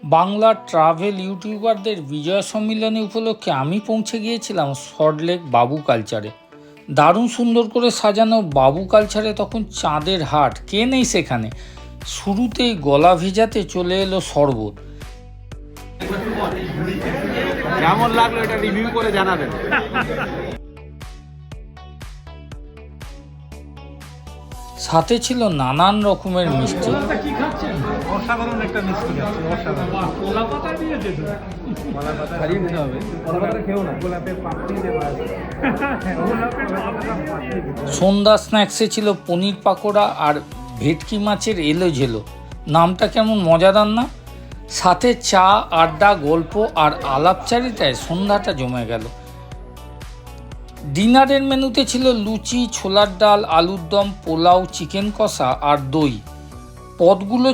বাংলার ট্রাভেল ইউটিউবারদের বিজয় সম্মিলনী উপলক্ষে আমি পৌঁছে গিয়েছিলাম সল্টলেক বাবু কালচারে। দারুণ সুন্দর করে সাজানো বাবু কালচারে তখন চাঁদের হাট, কে নেই সেখানে। শুরুতেই গলা ভেজাতে চলে এলো শরবত। কেমন লাগলো এটা রিভিউ করে জানাবেন। সাথে ছিল নানান রকমের মিষ্টি। অসাধারণ একটা মিষ্টি আছে, অসাধারণ। সন্ধ্যা স্ন্যাক্সে ছিল পনির পাকোড়া আর ভেটকি মাছের এলোঝেলো। নামটা কেমন মজাদার না? সাথে চা, আড্ডা, গল্প আর আলাপচারিতায় সন্ধ্যাটা জমে গেল। ডিনারের মেনুতে ছিল লুচি, ছোলার ডাল, আলুর দম, পোলাও, চিকেন কষা আর দই। পদগুলো